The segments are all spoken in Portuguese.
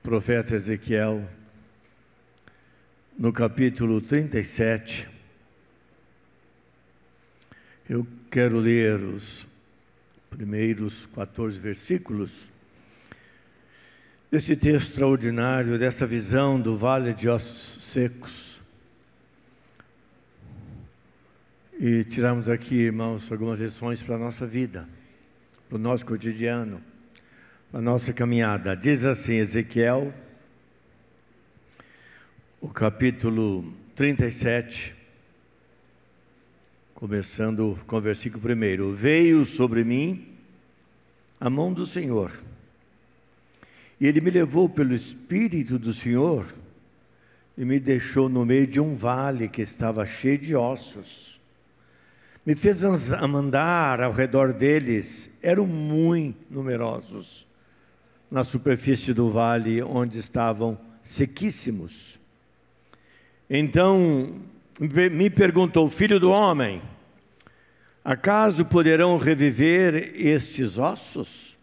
profeta Ezequiel, no capítulo 37. Eu quero ler os primeiros 14 versículos desse texto extraordinário, dessa visão do vale de ossos secos. E tiramos aqui, irmãos, algumas lições para a nossa vida, para o nosso cotidiano, para a nossa caminhada. Diz assim, Ezequiel, o capítulo 37, começando com o versículo 1. Veio sobre mim a mão do Senhor, e Ele me levou pelo Espírito do Senhor e me deixou no meio de um vale que estava cheio de ossos. Me fez andar ao redor deles, eram muito numerosos, na superfície do vale onde estavam sequíssimos. Então me perguntou, filho do homem, acaso poderão reviver estes ossos?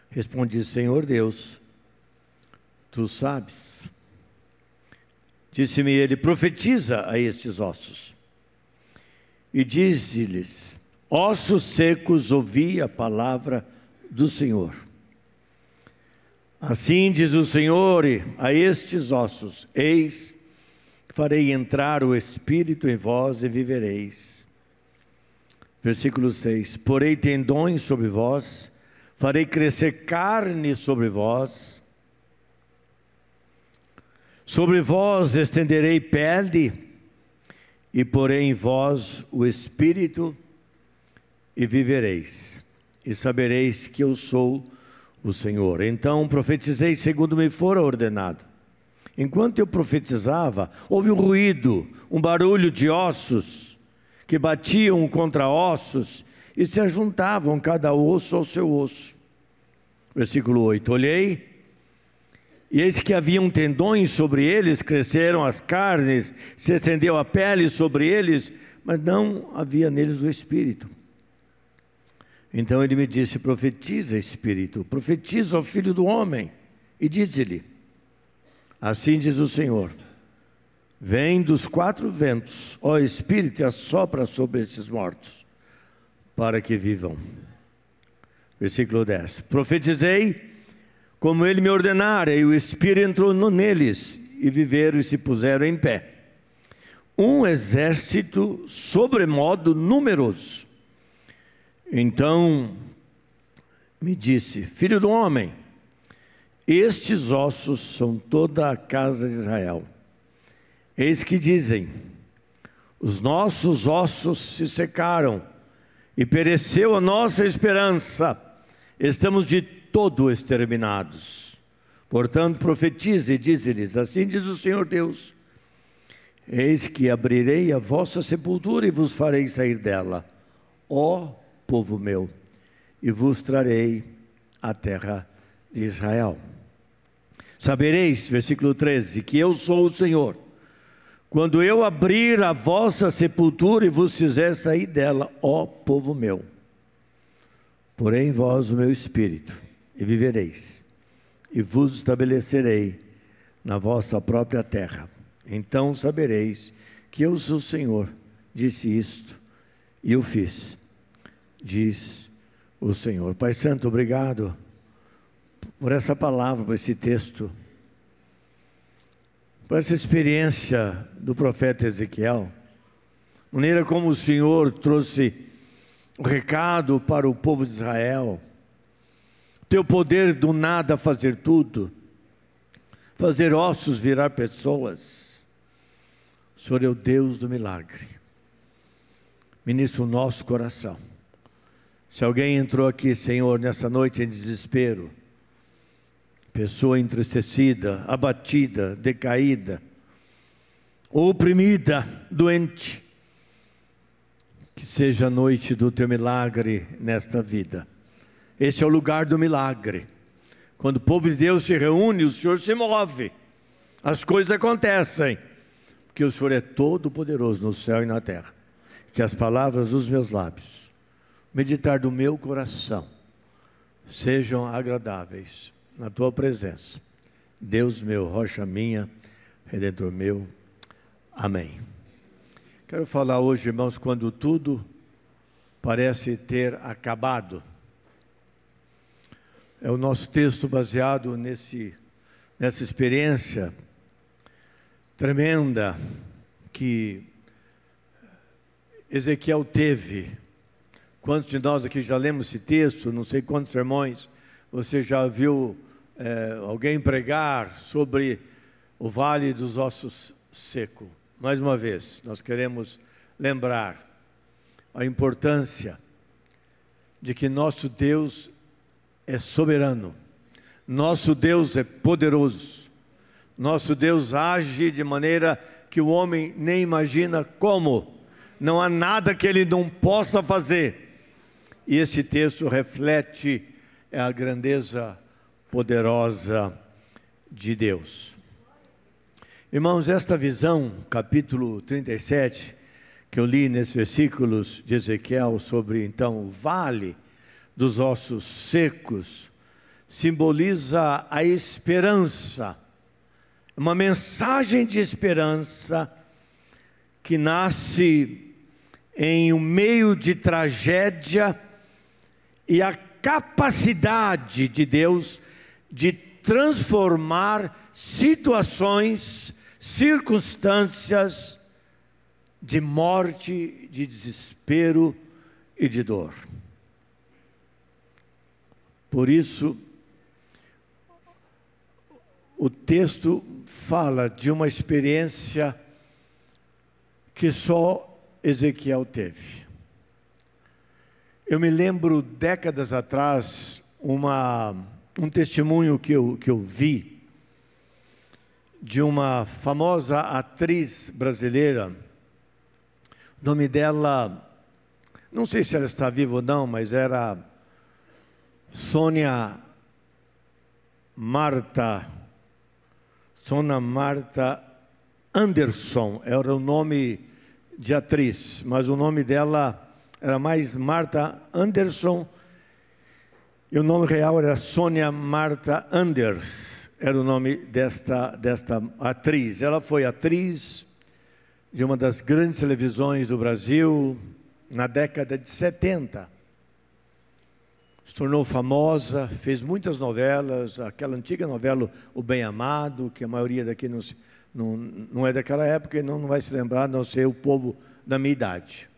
Respondi, Senhor Deus, tu sabes. Disse-me ele, profetiza a estes ossos. E diz-lhes, ossos secos, ouvi a palavra do Senhor. Assim diz o Senhor a estes ossos, eis que farei entrar o Espírito em vós e vivereis. Versículo 6, porei tendões sobre vós, farei crescer carne sobre vós estenderei pele, e porei em vós o Espírito e vivereis, e sabereis que eu sou o Senhor. Então profetizei segundo me fora ordenado. Enquanto eu profetizava, houve um ruído, um barulho de ossos, que batiam contra ossos, e se ajuntavam cada osso ao seu osso. Versículo 8, olhei, e eis que haviam tendões sobre eles, cresceram as carnes, se estendeu a pele sobre eles, mas não havia neles o Espírito. Então ele me disse, profetiza, Espírito, profetiza ao Filho do Homem, e diz-lhe, assim diz o Senhor, vem dos quatro ventos, ó Espírito, e assopra sobre estes mortos, para que vivam. Versículo 10, profetizei, como ele me ordenara, e o Espírito entrou neles, e viveram e se puseram em pé. Um exército sobremodo numeroso. Então me disse, filho do homem, estes ossos são toda a casa de Israel. Eis que dizem, os nossos ossos se secaram, e pereceu a nossa esperança, estamos de todo exterminados. Portanto, profetize e dize-lhes, assim diz o Senhor Deus, eis que abrirei a vossa sepultura e vos farei sair dela, ó povo meu, e vos trarei a terra de Israel. Sabereis, versículo 13, que eu sou o Senhor, quando eu abrir a vossa sepultura e vos fizer sair dela, ó povo meu, porém em vós o meu Espírito, e vivereis, e vos estabelecerei na vossa própria terra. Então sabereis que eu sou o Senhor, disse isto, e eu fiz, diz o Senhor. Pai Santo, obrigado por essa palavra, por esse texto, por essa experiência do profeta Ezequiel, maneira como o Senhor trouxe o recado para o povo de Israel, teu poder do nada fazer tudo, fazer ossos virar pessoas. O Senhor é o Deus do milagre. Ministra o nosso coração. Se alguém entrou aqui, Senhor, nessa noite em desespero, pessoa entristecida, abatida, decaída, oprimida, doente, que seja a noite do teu milagre nesta vida. Esse é o lugar do milagre. Quando o povo de Deus se reúne, o Senhor se move. As coisas acontecem. Porque o Senhor é todo poderoso no céu e na terra. Que as palavras dos meus lábios, meditar do meu coração, sejam agradáveis na tua presença. Deus meu, rocha minha, Redentor meu. Amém. Quero falar hoje, irmãos, quando tudo parece ter acabado. É o nosso texto baseado nessa experiência tremenda que Ezequiel teve. Quantos de nós aqui já lemos esse texto? Não sei quantos sermões você já viu alguém pregar sobre o vale dos ossos secos. Mais uma vez, nós queremos lembrar a importância de que nosso Deus é soberano, nosso Deus é poderoso, nosso Deus age de maneira que o homem nem imagina como. Não há nada que Ele não possa fazer. E esse texto reflete a grandeza poderosa de Deus. Irmãos, esta visão, capítulo 37, que eu li nesses versículos de Ezequiel sobre, então, o vale dos ossos secos, simboliza a esperança, uma mensagem de esperança que nasce em um meio de tragédia e a capacidade de Deus de transformar situações, circunstâncias de morte, de desespero e de dor. Por isso, o texto fala de uma experiência que só Ezequiel teve. Eu me lembro, décadas atrás, um testemunho que eu vi de uma famosa atriz brasileira. O nome dela, não sei se ela está viva ou não, mas era Sônia Marta Anderson, era o nome de atriz, mas o nome dela era mais Marta Anderson, e o nome real era Sônia Marta Anders, era o nome desta atriz. Ela foi atriz de uma das grandes televisões do Brasil na década de 70. Se tornou famosa, fez muitas novelas, aquela antiga novela O Bem Amado, que a maioria daqui não é daquela época e não vai se lembrar, a não ser o povo da minha idade.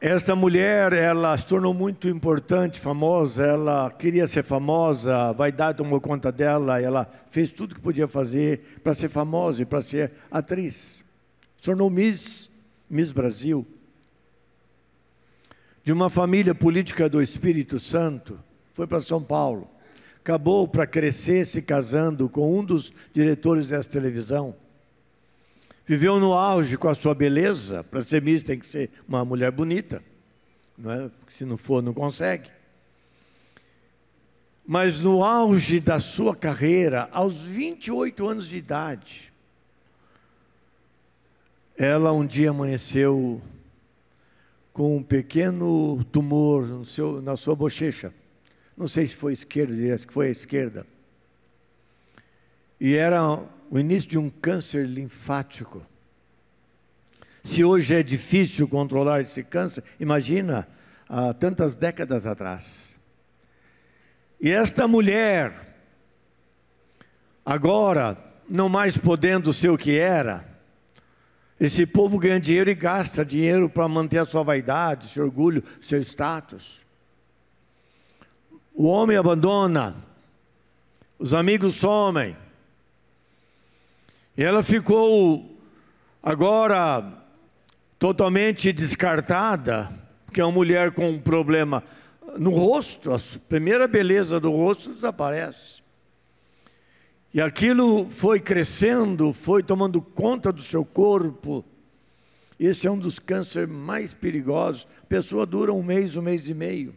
Essa mulher, ela se tornou muito importante, famosa, ela queria ser famosa, a vaidade tomou conta dela, ela fez tudo que podia fazer para ser famosa e para ser atriz. Se tornou Miss Brasil. De uma família política do Espírito Santo, foi para São Paulo. Acabou para crescer se casando com um dos diretores dessa televisão. Viveu no auge com a sua beleza. Para ser Miss tem que ser uma mulher bonita, não é? Porque se não for, não consegue. Mas no auge da sua carreira, aos 28 anos de idade, ela um dia amanheceu com um pequeno tumor na sua bochecha. Não sei se foi esquerda, acho que foi a esquerda. E era o início de um câncer linfático. Se hoje é difícil controlar esse câncer, imagina há tantas décadas atrás. E esta mulher, agora, não mais podendo ser o que era, esse povo ganha dinheiro e gasta dinheiro para manter a sua vaidade, seu orgulho, seu status. O homem abandona, os amigos somem. E ela ficou agora totalmente descartada, porque é uma mulher com um problema no rosto, a primeira beleza do rosto desaparece. E aquilo foi crescendo, foi tomando conta do seu corpo. Esse é um dos cânceres mais perigosos. A pessoa dura um mês e meio.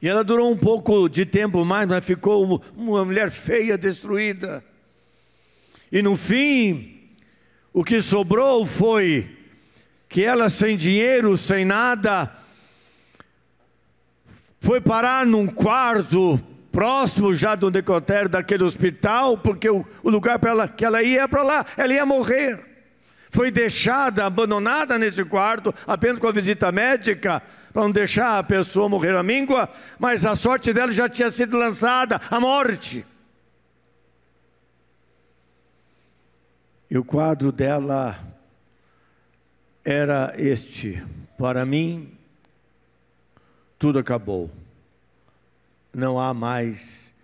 E ela durou um pouco de tempo mais, mas ficou uma mulher feia, destruída. E no fim, o que sobrou foi que ela, sem dinheiro, sem nada, foi parar num quarto próximo já do necrotério daquele hospital, porque o lugar que ela ia para lá, ela ia morrer. Foi deixada, abandonada nesse quarto, apenas com a visita médica, para não deixar a pessoa morrer à míngua, mas a sorte dela já tinha sido lançada, a morte. E o quadro dela era este: para mim, tudo acabou. Não há mais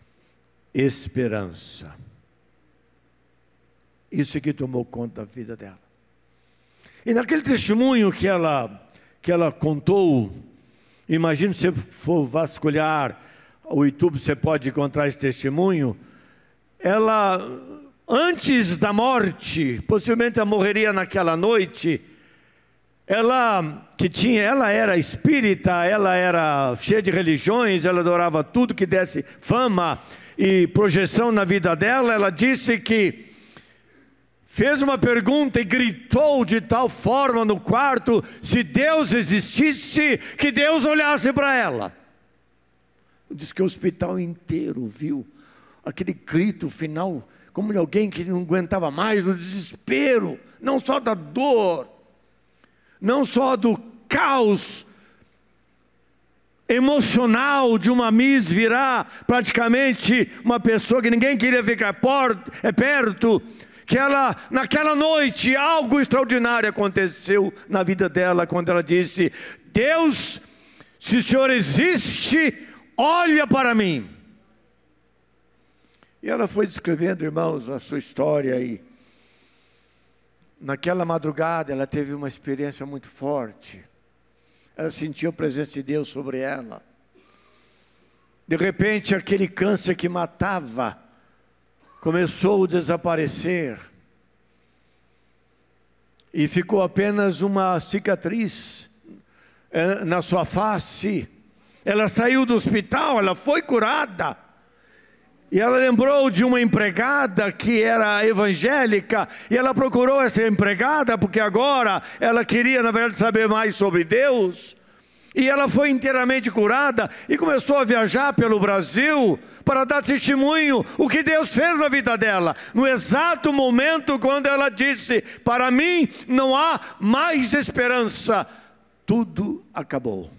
esperança. Isso que tomou conta da vida dela. E naquele testemunho que ela contou, imagine se você for vasculhar o YouTube, você pode encontrar esse testemunho. Ela, antes da morte, possivelmente ela morreria naquela noite. Ela era espírita, ela era cheia de religiões, ela adorava tudo que desse fama e projeção na vida dela. Ela disse que fez uma pergunta e gritou de tal forma no quarto: se Deus existisse, que Deus olhasse para ela. Diz que o hospital inteiro viu aquele grito final, como de alguém que não aguentava mais, no desespero, não só da dor, não só do caos emocional de uma Miss virar praticamente uma pessoa que ninguém queria ficar perto, que ela, naquela noite, algo extraordinário aconteceu na vida dela, quando ela disse: Deus, se o Senhor existe, olha para mim. E ela foi descrevendo, irmãos, a sua história aí. Naquela madrugada ela teve uma experiência muito forte. Ela sentiu a presença de Deus sobre ela. De repente aquele câncer que matava começou a desaparecer. E ficou apenas uma cicatriz na sua face. Ela saiu do hospital, ela foi curada. E ela lembrou de uma empregada que era evangélica, e ela procurou essa empregada, porque agora ela queria, na verdade, saber mais sobre Deus. E ela foi inteiramente curada, e começou a viajar pelo Brasil, para dar testemunho o que Deus fez na vida dela. No exato momento quando ela disse: para mim não há mais esperança, tudo acabou.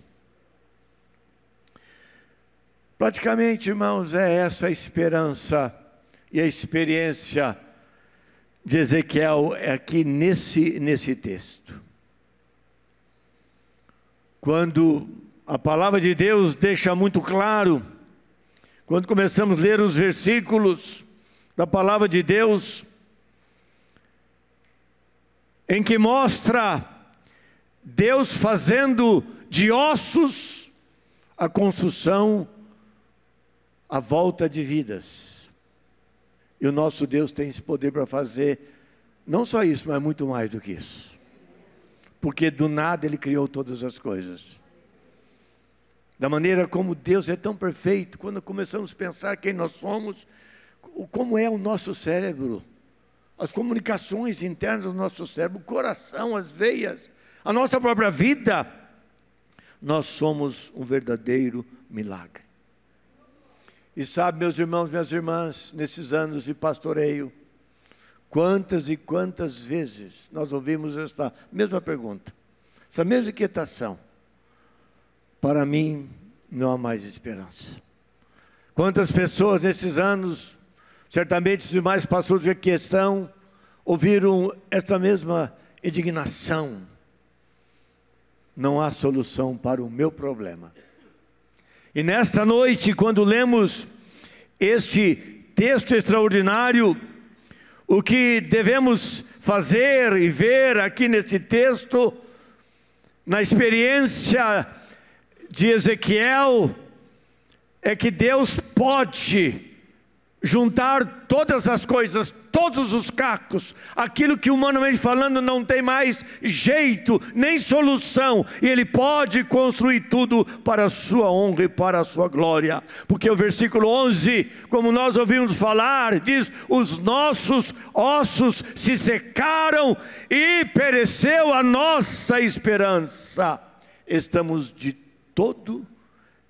Praticamente, irmãos, é essa a esperança e a experiência de Ezequiel aqui nesse texto. Quando a palavra de Deus deixa muito claro, quando começamos a ler os versículos da palavra de Deus, em que mostra Deus fazendo de ossos a construção, a volta de vidas. E o nosso Deus tem esse poder para fazer não só isso, mas muito mais do que isso. Porque do nada Ele criou todas as coisas. Da maneira como Deus é tão perfeito, quando começamos a pensar quem nós somos, como é o nosso cérebro, as comunicações internas do nosso cérebro, o coração, as veias, a nossa própria vida, nós somos um verdadeiro milagre. E sabe, meus irmãos, minhas irmãs, nesses anos de pastoreio, quantas e quantas vezes nós ouvimos esta mesma pergunta, essa mesma inquietação: para mim não há mais esperança. Quantas pessoas nesses anos, certamente os demais pastores que aqui estão, ouviram esta mesma indignação: não há solução para o meu problema. E nesta noite, quando lemos este texto extraordinário, o que devemos fazer e ver aqui nesse texto, na experiência de Ezequiel, é que Deus pode juntar todas as coisas, todos os cacos, aquilo que humanamente falando não tem mais jeito, nem solução, e Ele pode construir tudo para a sua honra e para a sua glória. Porque o versículo 11, como nós ouvimos falar, diz: os nossos ossos se secaram e pereceu a nossa esperança. Estamos de todo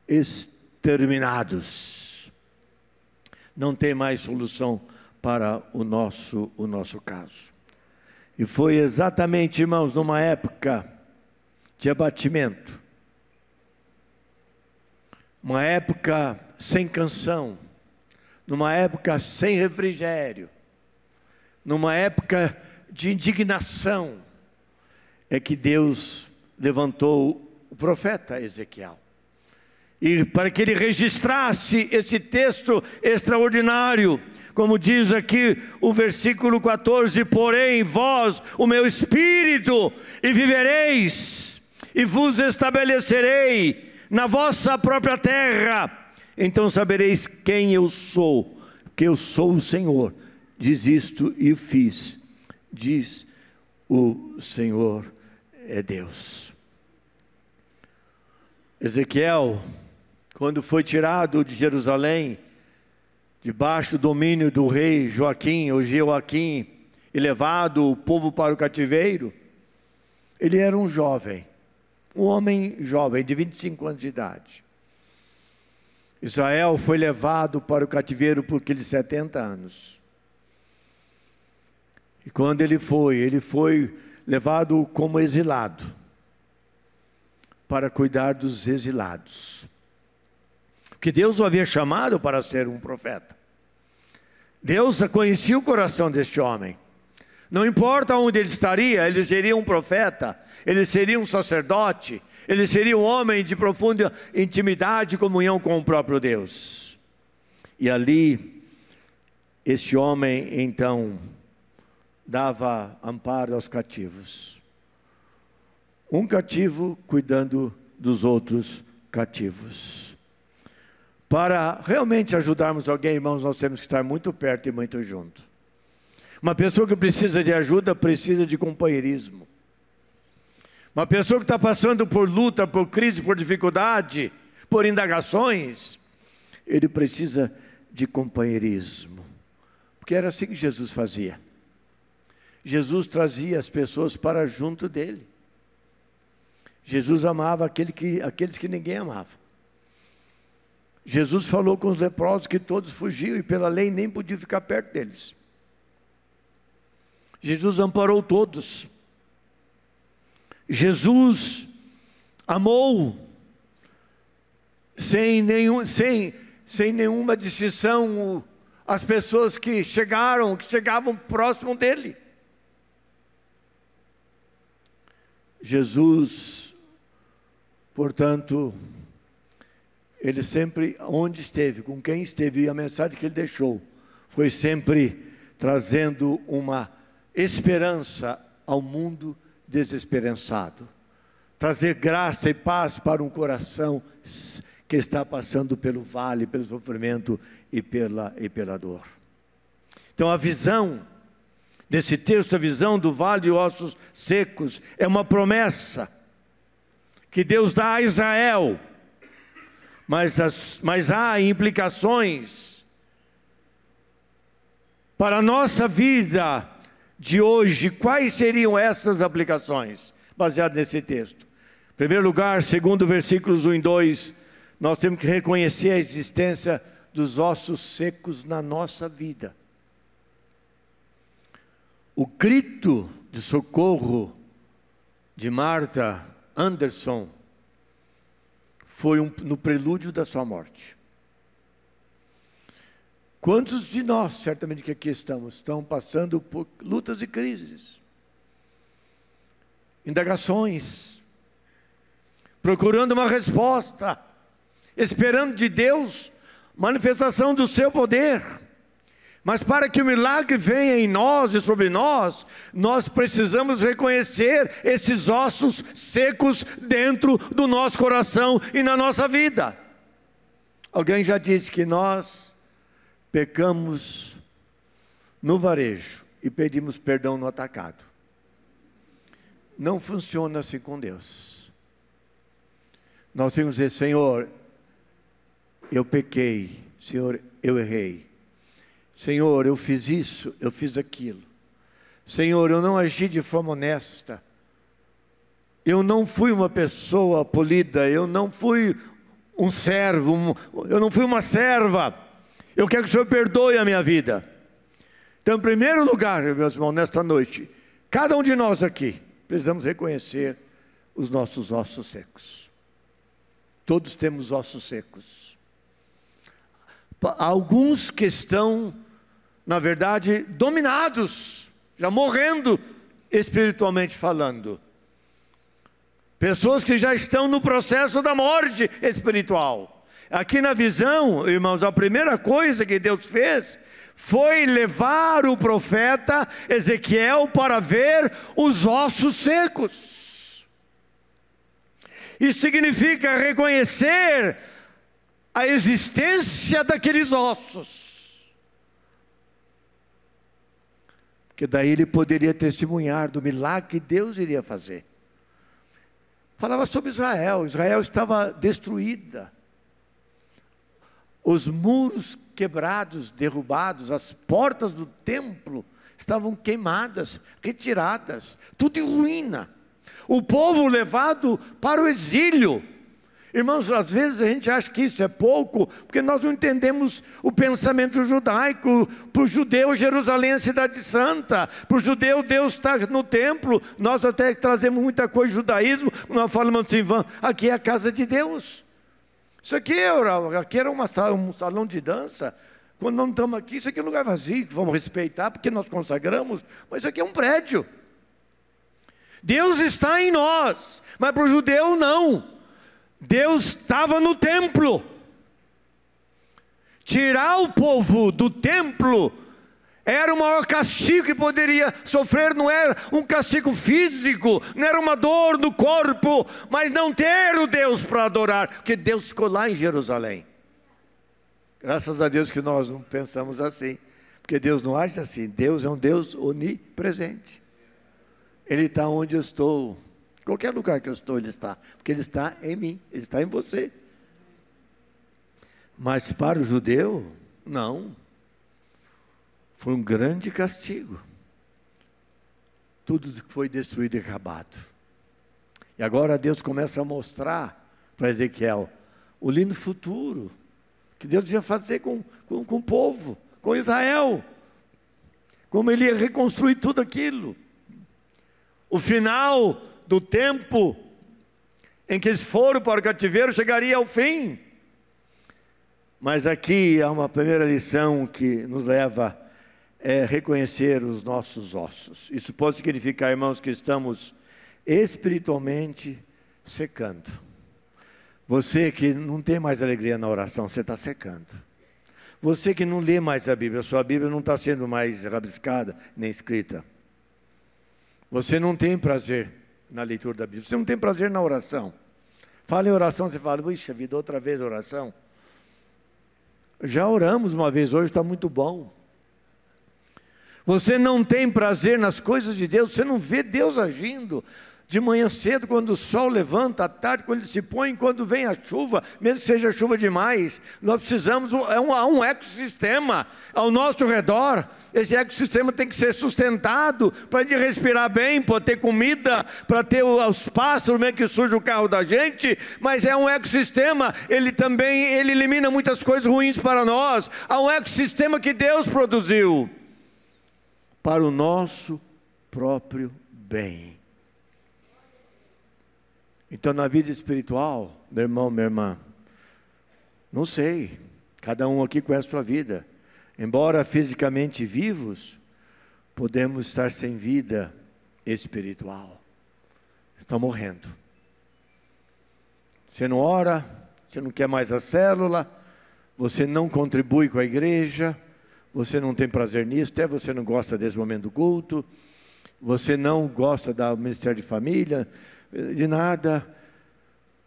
exterminados. Não tem mais solução para o nosso caso. E foi exatamente, irmãos, numa época de abatimento, uma época sem canção, numa época sem refrigério, numa época de indignação, é que Deus levantou o profeta Ezequiel. E para que ele registrasse esse texto extraordinário, como diz aqui o versículo 14: porém vós, o meu espírito, e vivereis, e vos estabelecerei na vossa própria terra, então sabereis quem eu sou, porque eu sou o Senhor, diz isto e fiz, diz o Senhor é Deus. Ezequiel, quando foi tirado de Jerusalém, debaixo do domínio do rei Joaquim, ou Jeoaquim, e levado o povo para o cativeiro, ele era um jovem, um homem jovem, de 25 anos de idade. Israel foi levado para o cativeiro por aqueles 70 anos. E quando ele foi levado como exilado, para cuidar dos exilados. Porque Deus o havia chamado para ser um profeta. Deus conhecia o coração deste homem. Não importa onde ele estaria, ele seria um profeta, ele seria um sacerdote, ele seria um homem de profunda intimidade e comunhão com o próprio Deus. E ali, este homem então dava amparo aos cativos. Um cativo cuidando dos outros cativos. Para realmente ajudarmos alguém, irmãos, nós temos que estar muito perto e muito junto. Uma pessoa que precisa de ajuda, precisa de companheirismo. Uma pessoa que está passando por luta, por crise, por dificuldade, por indagações, ele precisa de companheirismo. Porque era assim que Jesus fazia. Jesus trazia as pessoas para junto dele. Jesus amava aqueles que ninguém amava. Jesus falou com os leprosos que todos fugiam e pela lei nem podiam ficar perto deles. Jesus amparou todos. Jesus amou sem nenhuma distinção as pessoas que chegavam próximo dele. Jesus, portanto, ele sempre, onde esteve, com quem esteve, e a mensagem que ele deixou, foi sempre trazendo uma esperança ao mundo desesperançado. Trazer graça e paz para um coração que está passando pelo vale, pelo sofrimento e pela dor. Então a visão desse texto, a visão do vale de ossos secos, é uma promessa que Deus dá a Israel. Mas há implicações para a nossa vida de hoje. Quais seriam essas aplicações? Baseado nesse texto. Em primeiro lugar, segundo versículos 1 e 2, nós temos que reconhecer a existência dos ossos secos na nossa vida. O grito de socorro de Martha Anderson foi no prelúdio da sua morte. Quantos de nós, certamente que aqui estão passando por lutas e crises, indagações, procurando uma resposta, esperando de Deus manifestação do seu poder. Mas para que o milagre venha em nós e sobre nós, nós precisamos reconhecer esses ossos secos dentro do nosso coração e na nossa vida. Alguém já disse que nós pecamos no varejo e pedimos perdão no atacado. Não funciona assim com Deus. Nós temos que dizer: Senhor, eu pequei, Senhor, eu errei. Senhor, eu fiz isso, eu fiz aquilo. Senhor, eu não agi de forma honesta. Eu não fui uma pessoa polida, eu não fui um servo, eu não fui uma serva. Eu quero que o Senhor perdoe a minha vida. Então, em primeiro lugar, meus irmãos, nesta noite, cada um de nós aqui, precisamos reconhecer os nossos ossos secos. Todos temos ossos secos. Alguns que estão, na verdade, dominados, já morrendo espiritualmente falando. Pessoas que já estão no processo da morte espiritual. Aqui na visão, irmãos, a primeira coisa que Deus fez foi levar o profeta Ezequiel para ver os ossos secos. Isso significa reconhecer a existência daqueles ossos. Porque daí ele poderia testemunhar do milagre que Deus iria fazer. Falava sobre Israel. Israel estava destruída. Os muros quebrados, derrubados, as portas do templo estavam queimadas, retiradas, tudo em ruína. O povo levado para o exílio. Irmãos, às vezes a gente acha que isso é pouco, porque nós não entendemos o pensamento judaico. Para o judeu, Jerusalém é a cidade santa. Para o judeu, Deus está no templo. Nós até trazemos muita coisa de judaísmo. Nós falamos assim, aqui é a casa de Deus. Isso aqui era um salão de dança. Quando nós não estamos aqui, isso aqui é um lugar vazio, que vamos respeitar, porque nós consagramos. Mas isso aqui é um prédio. Deus está em nós, mas para o judeu não. Deus estava no templo. Tirar o povo do templo era o maior castigo que poderia sofrer. Não era um castigo físico, não era uma dor no corpo, mas não ter o Deus para adorar, porque Deus ficou lá em Jerusalém. Graças a Deus que nós não pensamos assim, porque Deus não age assim. Deus é um Deus onipresente. Ele está onde eu estou. Qualquer lugar que eu estou, Ele está. Porque Ele está em mim, Ele está em você. Mas para o judeu, não. Foi um grande castigo. Tudo foi destruído e acabado. E agora Deus começa a mostrar para Ezequiel o lindo futuro que Deus ia fazer com o povo, com Israel. Como Ele ia reconstruir tudo aquilo. O final do tempo em que eles foram para o cativeiro chegaria ao fim. Mas aqui há uma primeira lição que nos leva a reconhecer os nossos ossos. Isso pode significar, irmãos, que estamos espiritualmente secando. Você que não tem mais alegria na oração, você está secando. Você que não lê mais a Bíblia, a sua Bíblia não está sendo mais rabiscada nem escrita. Você não tem prazer na leitura da Bíblia, você não tem prazer na oração. Fala em oração, você fala, puxa vida, outra vez oração. Já oramos uma vez hoje, está muito bom. Você não tem prazer nas coisas de Deus, você não vê Deus agindo. De manhã cedo, quando o sol levanta, à tarde, quando ele se põe, quando vem a chuva, mesmo que seja chuva demais, nós precisamos, há um ecossistema ao nosso redor. Esse ecossistema tem que ser sustentado para a gente respirar bem, para ter comida, para ter os pássaros, mesmo que suja o carro da gente. Mas é um ecossistema, ele elimina muitas coisas ruins para nós. Há um ecossistema que Deus produziu para o nosso próprio bem. Então, na vida espiritual, meu irmão, minha irmã, não sei, cada um aqui conhece a sua vida. Embora fisicamente vivos, podemos estar sem vida espiritual. Está morrendo. Você não ora, você não quer mais a célula, você não contribui com a igreja, você não tem prazer nisso, até você não gosta desse momento do culto, você não gosta do ministério de família, de nada.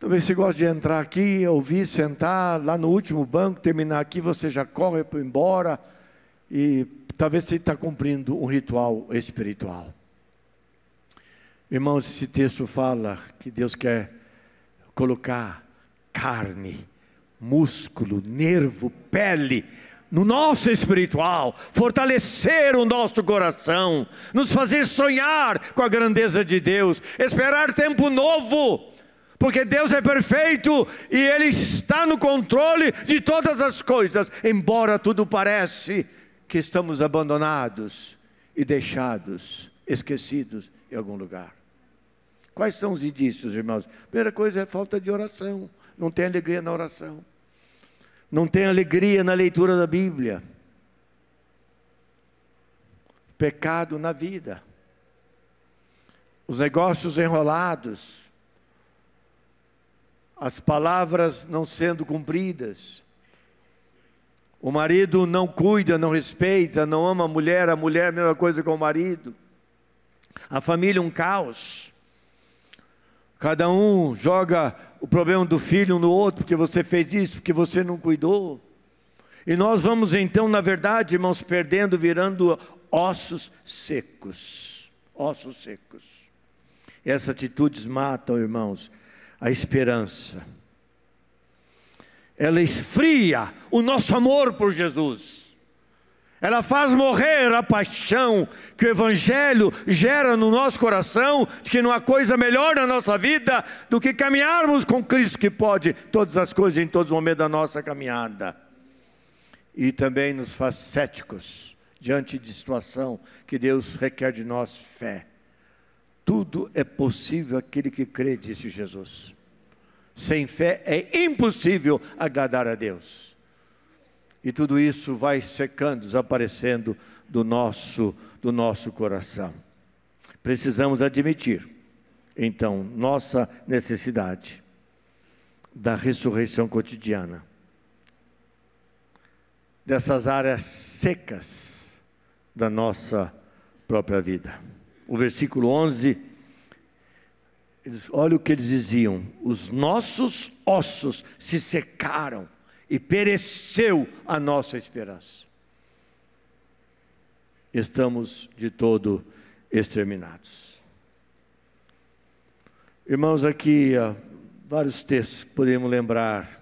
Talvez você goste de entrar aqui, ouvir, sentar lá no último banco, terminar aqui, você já corre para embora, e talvez você está cumprindo um ritual espiritual. Irmãos, esse texto fala que Deus quer colocar carne, músculo, nervo, pele no nosso espiritual, fortalecer o nosso coração, nos fazer sonhar com a grandeza de Deus, esperar tempo novo, porque Deus é perfeito e Ele está no controle de todas as coisas, embora tudo parece que estamos abandonados e deixados, esquecidos em algum lugar. Quais são os indícios, irmãos? Primeira coisa é falta de oração. Não tem alegria na oração. Não tem alegria na leitura da Bíblia. Pecado na vida. Os negócios enrolados. As palavras não sendo cumpridas. O marido não cuida, não respeita, não ama a mulher a mesma coisa com o marido. A família um caos. Cada um joga o problema do filho um no outro, porque você fez isso, porque você não cuidou. E nós vamos então, na verdade, irmãos, perdendo, virando ossos secos. Ossos secos. E essas atitudes matam, irmãos, a esperança. Ela esfria o nosso amor por Jesus. Ela faz morrer a paixão que o Evangelho gera no nosso coração, de que não há coisa melhor na nossa vida do que caminharmos com Cristo, que pode todas as coisas em todos os momentos da nossa caminhada. E também nos faz céticos diante de situação que Deus requer de nós fé. Tudo é possível aquele que crê, disse Jesus. Sem fé é impossível agradar a Deus. E tudo isso vai secando, desaparecendo do nosso coração. Precisamos admitir, então, nossa necessidade da ressurreição cotidiana. Dessas áreas secas da nossa própria vida. O versículo 11, olha o que eles diziam: os nossos ossos se secaram e pereceu a nossa esperança. Estamos de todo exterminados. Irmãos, aqui vários textos que podemos lembrar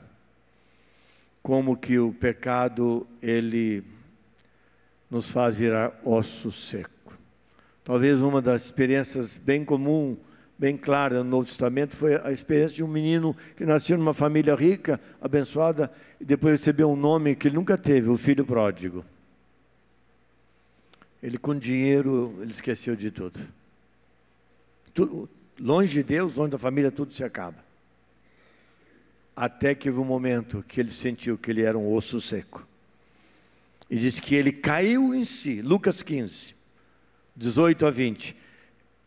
como que o pecado, ele nos faz virar osso seco. Talvez uma das experiências bem comum, bem clara no Novo Testamento, foi a experiência de um menino que nasceu numa família rica, abençoada, e depois recebeu um nome que ele nunca teve, o filho pródigo. Ele com dinheiro, ele esqueceu de tudo. Longe de Deus, longe da família, tudo se acaba. Até que houve um momento que ele sentiu que ele era um osso seco. E diz que ele caiu em si. Lucas 15, 18 a 20.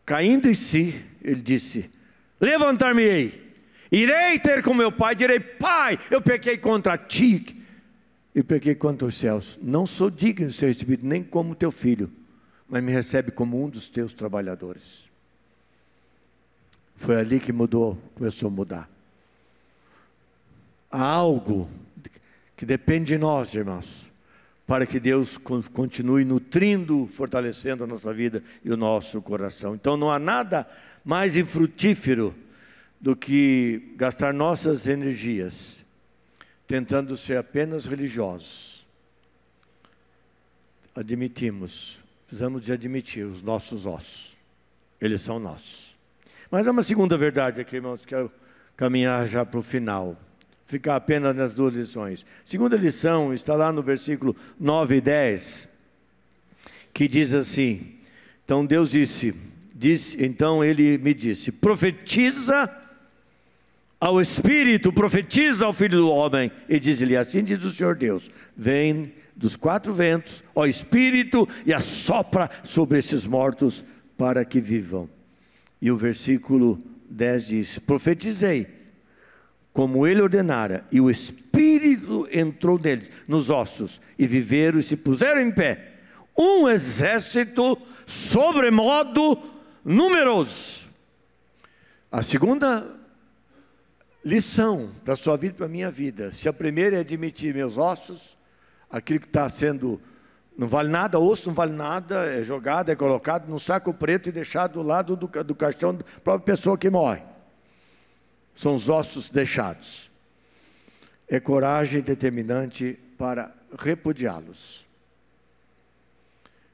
Caindo em si, ele disse: levantar-me-ei, irei ter com meu pai, direi: Pai, eu pequei contra ti e pequei contra os céus. Não sou digno de ser recebido nem como teu filho, mas me recebe como um dos teus trabalhadores. Foi ali que mudou, começou a mudar. Há algo que depende de nós, irmãos, para que Deus continue nutrindo, fortalecendo a nossa vida e o nosso coração. Então não há nada mais infrutífero do que gastar nossas energias tentando ser apenas religiosos. Precisamos de admitir os nossos ossos. Eles são nossos. Mas há uma segunda verdade aqui, irmãos, que eu caminhar já para o final. Ficar apenas nas duas lições. Segunda lição está lá no versículo 9 e 10, que diz assim: então Deus disse, então ele me disse: profetiza ao Espírito, profetiza ao Filho do Homem, e diz-lhe: assim diz o Senhor Deus, vem dos quatro ventos, ó Espírito, e assopra sobre esses mortos para que vivam. E o versículo 10 diz: profetizei como ele ordenara, e o Espírito entrou neles, nos ossos, e viveram e se puseram em pé, um exército sobremodo numeroso. A segunda lição para a sua vida e para a minha vida, se a primeira é admitir meus ossos, aquilo que está sendo, não vale nada, osso não vale nada, é jogado, é colocado num saco preto e deixado do lado do caixão da própria pessoa que morre. São os ossos deixados. É coragem determinante para repudiá-los.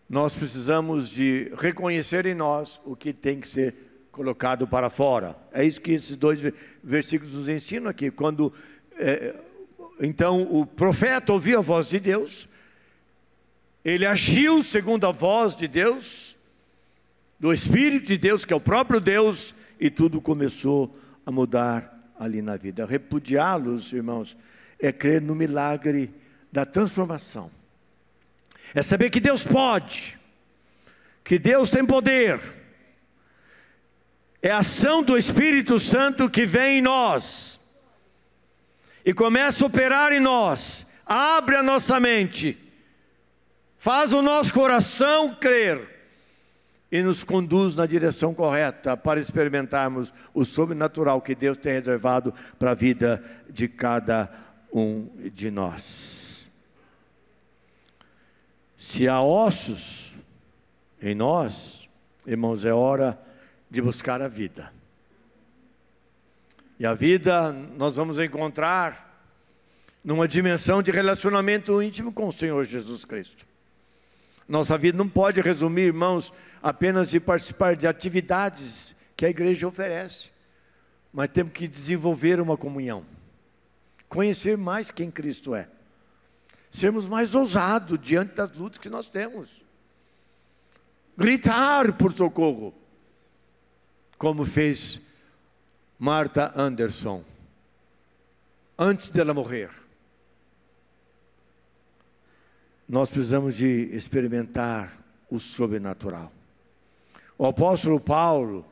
Nós precisamos de reconhecer em nós o que tem que ser colocado para fora. É isso que esses dois versículos nos ensinam aqui. Então o profeta ouviu a voz de Deus, ele agiu segundo a voz de Deus, do Espírito de Deus, que é o próprio Deus, e tudo começou a mudar ali na vida. Repudiá-los, irmãos, é crer no milagre da transformação. É saber que Deus pode, que Deus tem poder. É a ação do Espírito Santo que vem em nós e começa a operar em nós, abre a nossa mente, faz o nosso coração crer e nos conduz na direção correta para experimentarmos o sobrenatural que Deus tem reservado para a vida de cada um de nós. Se há ossos em nós, irmãos, é hora de buscar a vida. E a vida nós vamos encontrar numa dimensão de relacionamento íntimo com o Senhor Jesus Cristo. Nossa vida não pode resumir, irmãos, apenas de participar de atividades que a igreja oferece, mas temos que desenvolver uma comunhão, conhecer mais quem Cristo é, sermos mais ousados diante das lutas que nós temos, gritar por socorro, como fez Marta Anderson antes dela morrer. Nós precisamos de experimentar o sobrenatural. O apóstolo Paulo,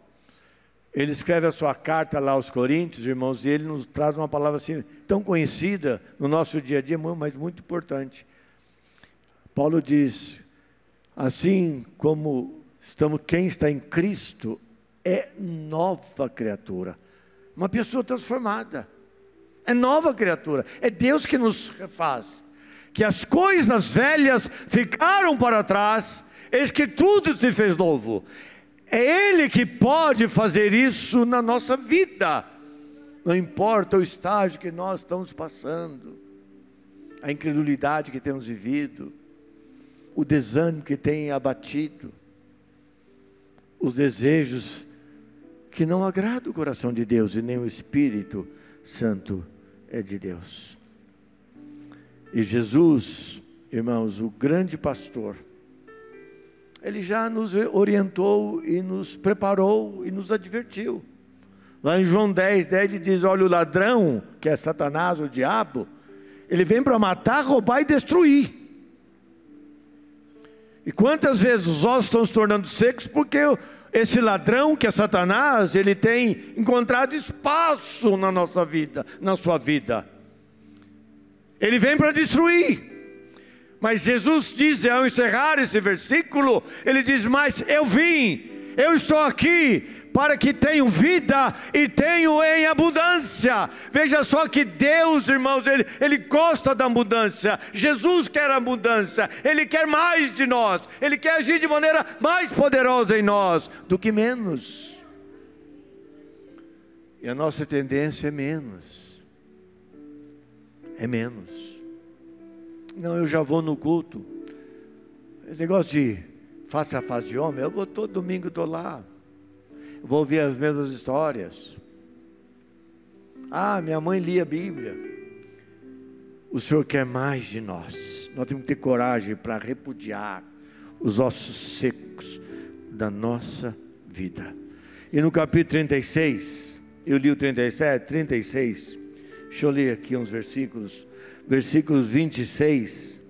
ele escreve a sua carta lá aos Coríntios, irmãos, e ele nos traz uma palavra assim, tão conhecida no nosso dia a dia, mas muito importante. Paulo diz, assim como quem está em Cristo é nova criatura. Uma pessoa transformada. É nova criatura. É Deus que nos refaz. Que as coisas velhas ficaram para trás, eis que tudo se fez novo. É Ele que pode fazer isso na nossa vida. Não importa o estágio que nós estamos passando, a incredulidade que temos vivido, o desânimo que tem abatido, os desejos que não agradam o coração de Deus e nem o Espírito Santo é de Deus. E Jesus, irmãos, o grande pastor, ele já nos orientou e nos preparou e nos advertiu. Lá em João 10, ele diz, olha, o ladrão, que é Satanás, o diabo, ele vem para matar, roubar e destruir. E quantas vezes os ossos estão se tornando secos porque esse ladrão, que é Satanás, ele tem encontrado espaço na nossa vida, na sua vida. Ele vem para destruir. Mas Jesus diz, ao encerrar esse versículo, ele diz, mas eu vim, eu estou aqui para que tenham vida e tenham em abundância. Veja só que Deus, irmãos, Ele gosta da abundância. Jesus quer abundância, Ele quer mais de nós, Ele quer agir de maneira mais poderosa em nós do que menos. E a nossa tendência é menos. É menos. Não, eu já vou no culto. Esse negócio de face a face de homem, eu vou todo domingo, estou lá. Vou ouvir as mesmas histórias. Ah, minha mãe lia a Bíblia. O Senhor quer mais de nós. Nós temos que ter coragem para repudiar os ossos secos da nossa vida. E no capítulo 36, eu li o 37, 36. Deixa eu ler aqui uns versículos. Versículos 26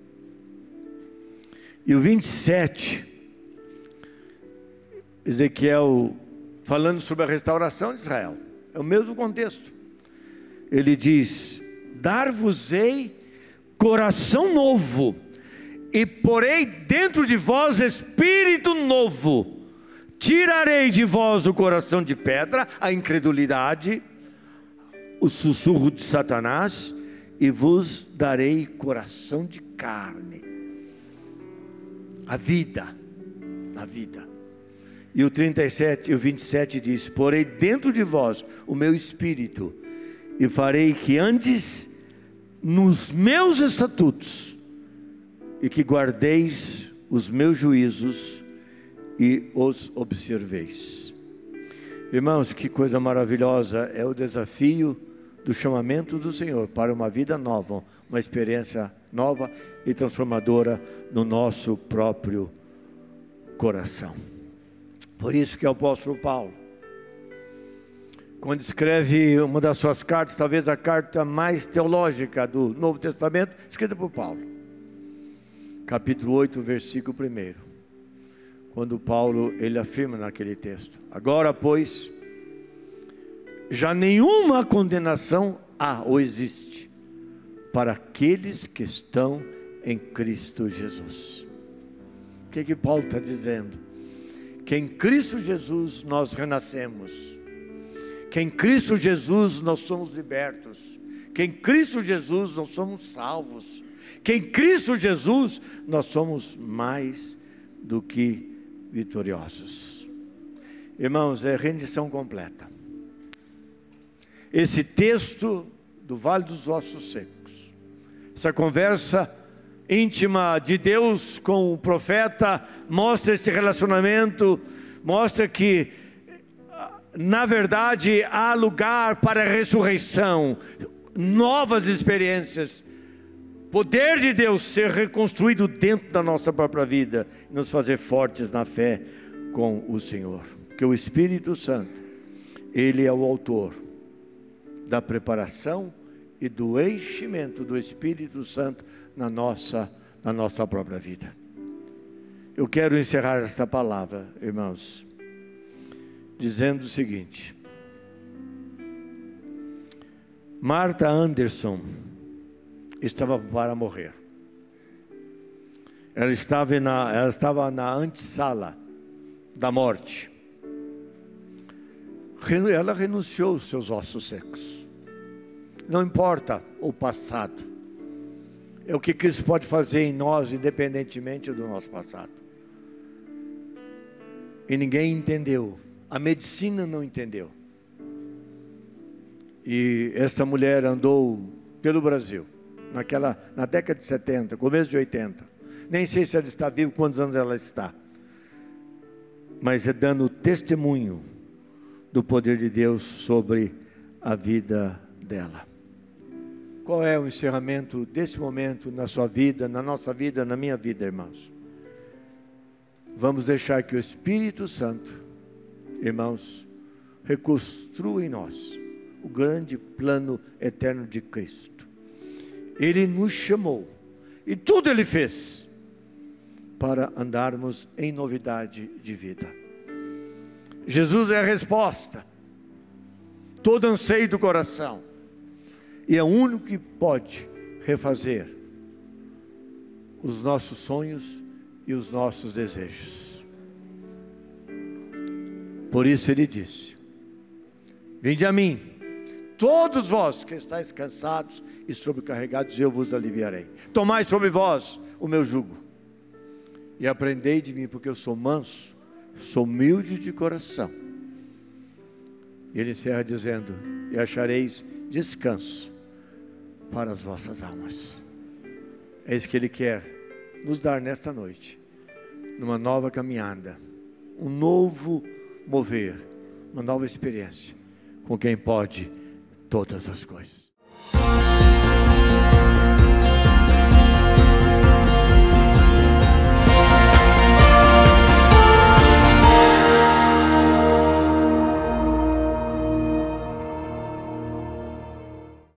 e o 27. Ezequiel falando sobre a restauração de Israel. É o mesmo contexto. Ele diz, dar-vos-ei coração novo, e porei dentro de vós espírito novo. Tirarei de vós o coração de pedra, a incredulidade, o sussurro de Satanás, e vos darei coração de carne. A vida. E o 37 e o 27 diz, porei dentro de vós o meu espírito, e farei que andes nos meus estatutos, e que guardeis os meus juízos, e os observeis. Irmãos, que coisa maravilhosa é o desafio do chamamento do Senhor para uma vida nova, uma experiência nova e transformadora no nosso próprio coração. Por isso que o apóstolo Paulo, quando escreve uma das suas cartas, talvez a carta mais teológica do Novo Testamento, escrita por Paulo, capítulo 8, versículo 1, quando Paulo, ele afirma naquele texto: agora, pois, já nenhuma condenação há ou existe para aqueles que estão em Cristo Jesus. O que Paulo está dizendo? Que em Cristo Jesus nós renascemos, que em Cristo Jesus nós somos libertos, que em Cristo Jesus nós somos salvos, que em Cristo Jesus nós somos mais do que vitoriosos. Irmãos, é rendição completa. Esse texto do Vale dos Ossos Secos, essa conversa íntima de Deus com o profeta, mostra esse relacionamento, mostra que, na verdade, há lugar para a ressurreição, novas experiências, poder de Deus ser reconstruído dentro da nossa própria vida, e nos fazer fortes na fé com o Senhor. Porque o Espírito Santo, Ele é o autor da preparação e do enchimento do Espírito Santo na nossa própria vida. Eu quero encerrar esta palavra, irmãos, dizendo o seguinte: Martha Anderson estava para morrer. Ela estava na antessala da morte. Ela renunciou aos seus ossos secos. Não importa o passado, é o que Cristo pode fazer em nós, independentemente do nosso passado. E ninguém entendeu, a medicina não entendeu. E esta mulher andou pelo Brasil, na década de 70, começo de 80. Nem sei se ela está viva, quantos anos ela está. Mas é dando testemunho do poder de Deus sobre a vida dela. Qual é o encerramento desse momento na sua vida, na nossa vida, na minha vida, irmãos? Vamos deixar que o Espírito Santo, irmãos, reconstrua em nós o grande plano eterno de Cristo. Ele nos chamou, e tudo Ele fez, para andarmos em novidade de vida. Jesus é a resposta, todo anseio do coração, e é o único que pode refazer os nossos sonhos e os nossos desejos. Por isso Ele disse: vinde a mim, todos vós que estáis cansados e sobrecarregados, eu vos aliviarei. Tomai sobre vós o meu jugo, e aprendei de mim, porque eu sou manso, sou humilde de coração. E Ele encerra dizendo: e achareis descanso para as vossas almas. É isso que Ele quer nos dar nesta noite, numa nova caminhada, um novo mover, uma nova experiência, com quem pode todas as coisas.